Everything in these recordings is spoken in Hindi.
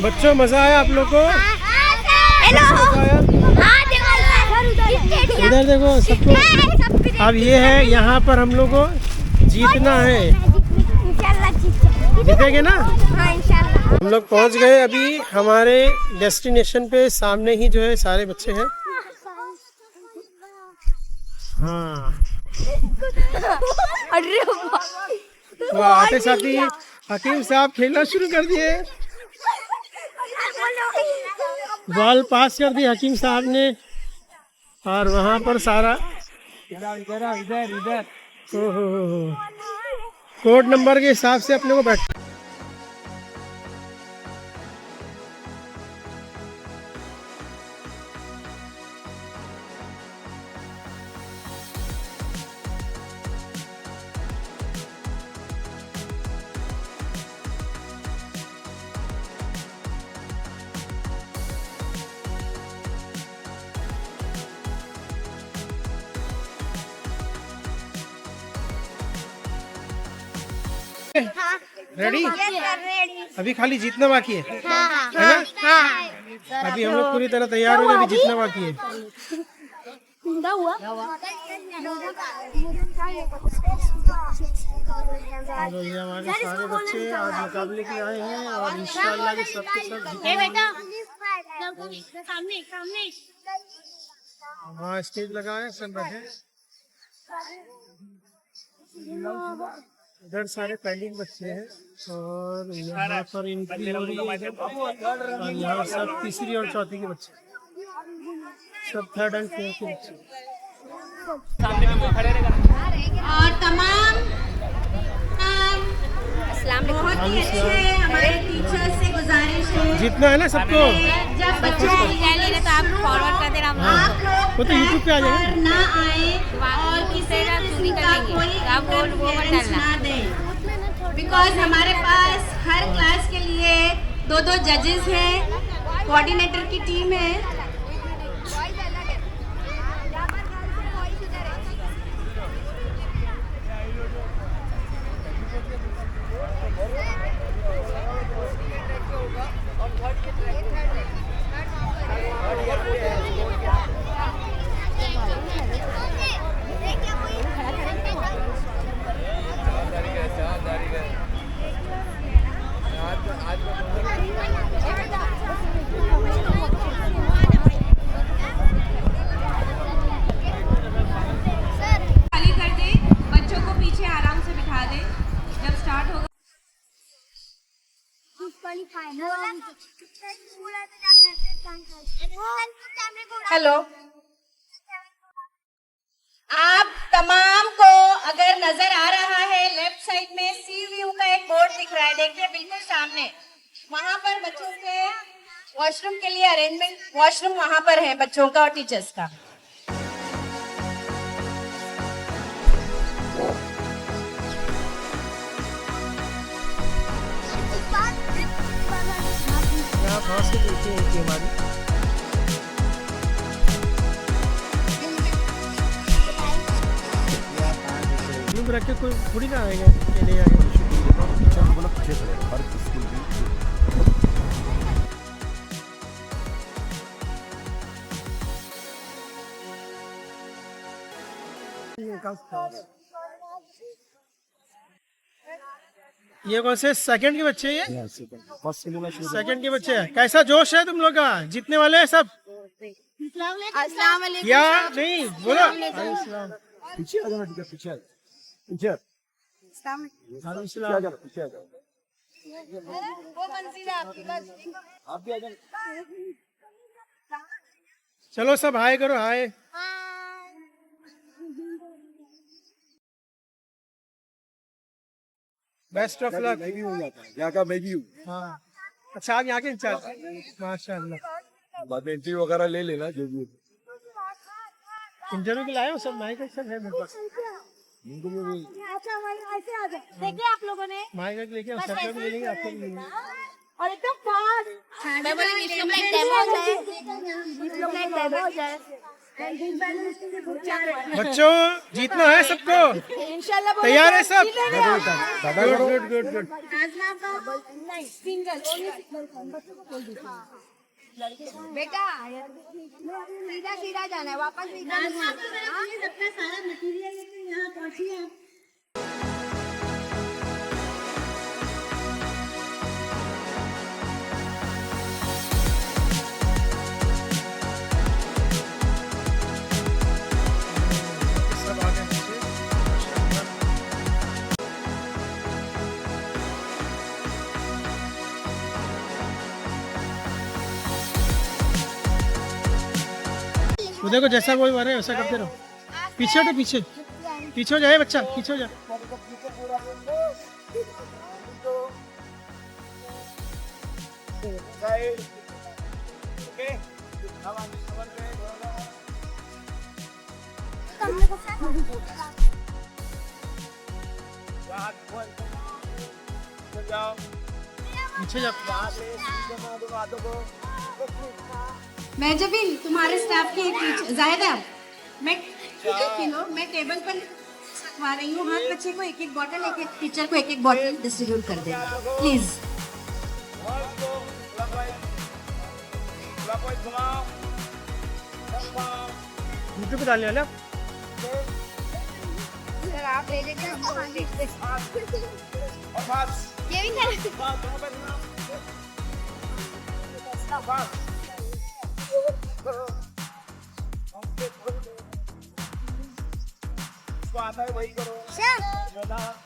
बच्चों मजा आया आप लोग को? इधर देखो सबको। अब ये है, यहाँ पर हम लोग को जीतना है। जीतेंगे ना? हम लोग पहुँच गए अभी हमारे डेस्टिनेशन पे। सामने ही जो है सारे बच्चे हैं। हाँ, तो आते साथ ही हकीम साहब खेलना शुरू कर दिए। बॉल पास कर दी हकीम साहब ने, और वहाँ पर सारा इधर कोड नंबर के हिसाब से अपने को बैठ। रेडी? अभी खाली जीतना बाकी है, है ना? अभी हम लोग पूरी तरह तैयार हो गए, अभी जीतना बाकी है। तो ये हमारे सारे बच्चे आज मुकाबले के आए हैं और इंशाअल्लाह के सब के सब जीतेंगे। वहाँ स्टेज लगा है, सब बैठे। इधर सारे पेंडिंग बच्चे हैं और यहाँ पर एंट्री हो रही है। और यहाँ सब तीसरी और चौथी के बच्चे, सब थर्ड एंड फोर्थ के बच्चे। और तमाम बहुत ही अच्छे हमारे टीचर से गुजारिश है, जितना है ना सबको, जब बच्चे तो आप फॉरवर्ड कर देना, आप लोग वो तो यूट्यूब पे आ जाएगा ना आए और किसी का कोई इन्फॉर्मेशन ना दें, बिकॉज हमारे पास हर क्लास के लिए 2-2 जजेस हैं, कोऑर्डिनेटर की टीम है। हेलो, आप तमाम को अगर नजर आ रहा है, लेफ्ट साइड में सी व्यू का एक बोर्ड दिख रहा है, देखिए बिल्कुल सामने। वहाँ पर बच्चों के वॉशरूम के लिए अरेंजमेंट, वॉशरूम वहाँ पर है बच्चों का और टीचर्स का। रख के कोई थोड़ी ना आएगा, चले आएगा। ये कौन से सेकंड के बच्चे हैं? ये सेकंड के बच्चे हैं। कैसा जोश है तुम लोग का? जीतने वाले हैं सब? क्या नहीं बोलो? पीछे आ जाना, पीछे पीछे चलो सब हाय करो, हाय। Best of luck. यहाँ का मैं भी हूँ। हाँ, अच्छा आप यहाँ के इंचार्ज? माशाल्लाह। बाद में इंटरव्यू वगैरह ले लेना जो भी। इंटरव्यू के लाए हो सब? माइक सब है मेरे पास। देखिए आप लोगों ने माइक लेके सबका भी ले लेंगे, आपको भी ले लेंगे। और एकदम फास्ट। मैं बोली 20 लोग का डेमो हो जाए, 20 लोग का डेमो हो जाए। बच्चों जीतना है सबको, इंशाल्लाह तैयार है सब? दादा गुड गुड गुड गुड। नहीं सिंगल बेटा सीधा सीधा जाना है, वापस भी सबका सारा मटेरियल लेकर यहाँ पहुँचिए आप। सब आगे पीछे माशाल्लाह। उधर को जैसा कोई मारे वैसा करते रहो। पीछे हटो, पीछे पीछे हो जाए बच्चा, पीछे हो जा। पीछे जा। मैं जब भी तुम्हारे स्टाफ की एक टीचर जाहिदा, मैं मैं टेबल पर रखवा रही हूँ, हर बच्चे को एक एक बॉटल, एक एक टीचर को एक एक बॉटल डिस्ट्रीब्यूट कर देना प्लीज। यूट्यूब पे डालने वाले आप? सर आप ले लेंगे हमको ये भी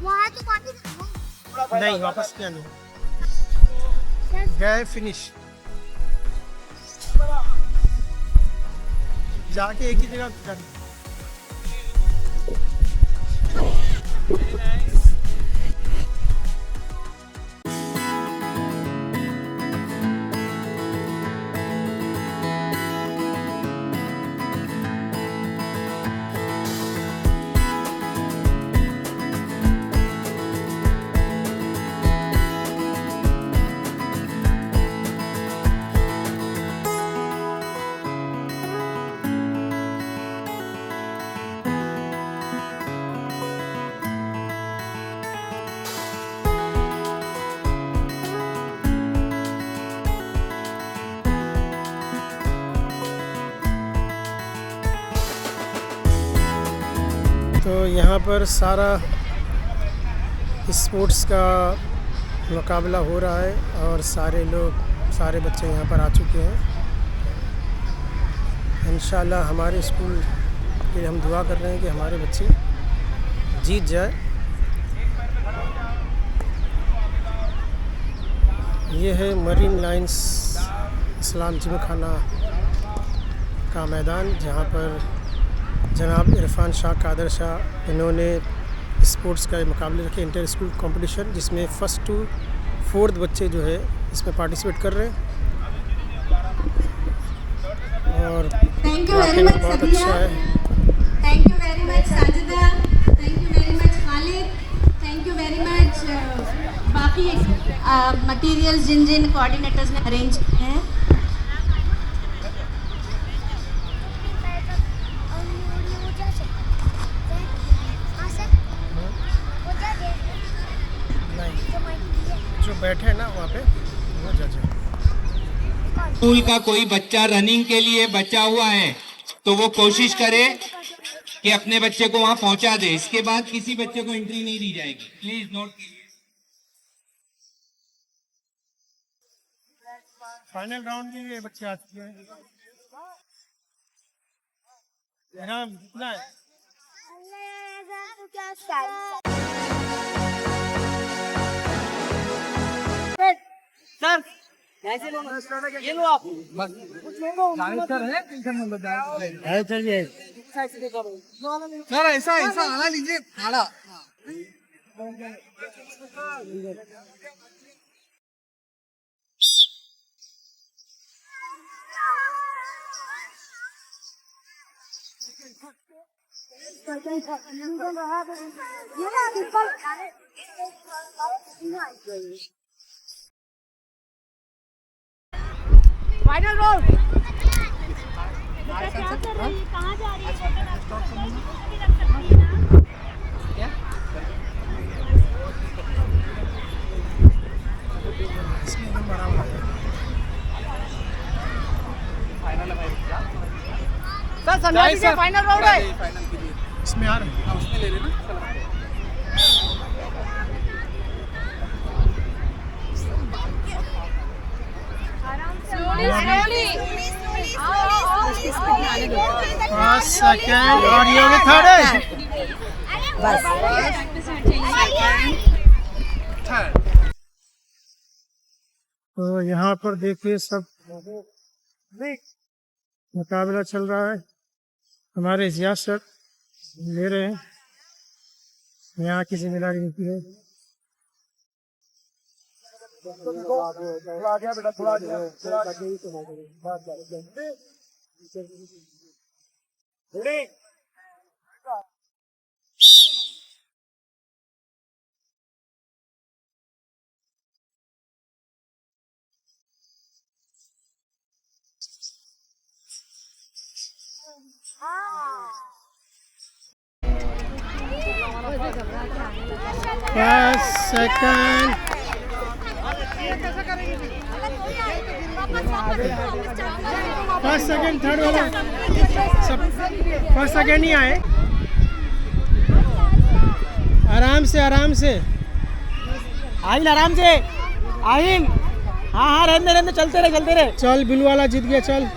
वहाँ तो काफी नहीं, वापस क्या नहीं गए, फिनिश। जाके एक ही जगह कर। तो यहाँ पर सारा स्पोर्ट्स का मुकाबला हो रहा है और सारे बच्चे यहाँ पर आ चुके हैं। इंशाल्लाह हमारे स्कूल के लिए हम दुआ कर रहे हैं कि हमारे बच्चे जीत जाए। ये है मरीन लाइंस इस्लाम जिमखाना का मैदान, जहाँ पर जनाब इरफान शाह कादर शाह इन्होंने स्पोर्ट्स का मुकाबले रखे, इंटर स्कूल कंपटीशन, जिसमें 1st to 4th बच्चे जो है इसमें पार्टिसिपेट कर रहे हैं और थैंक यू वेरी वाकई में मच बहुत अच्छा है। Thank you very much Sajida, thank you very much Khalid, thank you very much बाकी मटेरियल्स जिन जिन कोऑर्डिनेटर्स ने अरेंज किए हैं। जो बैठे हैं ना वहाँ पे वो जज है। स्कूल का कोई बच्चा रनिंग के लिए बचा हुआ है तो वो कोशिश करे कि अपने बच्चे को वहां पहुंचा दे। इसके बाद किसी बच्चे को एंट्री नहीं दी जाएगी, प्लीज नोट कीजिए। फाइनल राउंड के लिए बच्चे आ चुके हैं। यहाँ कितना है? सर ये लो आप सर ऐसा ऐसा आना लीजिए आना। फाइनल रोल कहाँ जा रही है? फोटो रख सकती है ना? इसमें एकदम बड़ा हुआ है। सर समझा दीजिए फाइनल राउंड है इसमें आ रहा है। उसमें ले लेना फर्स्ट सेकंड और ये हो गया थर्ड है। तो यहाँ पर देखिए सब मुकाबला चल रहा है। हमारे इजाज सर ले रहे हैं यहाँ की जिम्मेदारी निकली है। थोड़ा आगे बेटा, थोड़ा आगे। First second first second third वाला सब फर्स्ट सेकंड ही आए। आराम से आराम से आहिल आराम से आहिल हाँ हाँ रहने रहने चलते रहे चल बिल वाला जीत गया चल।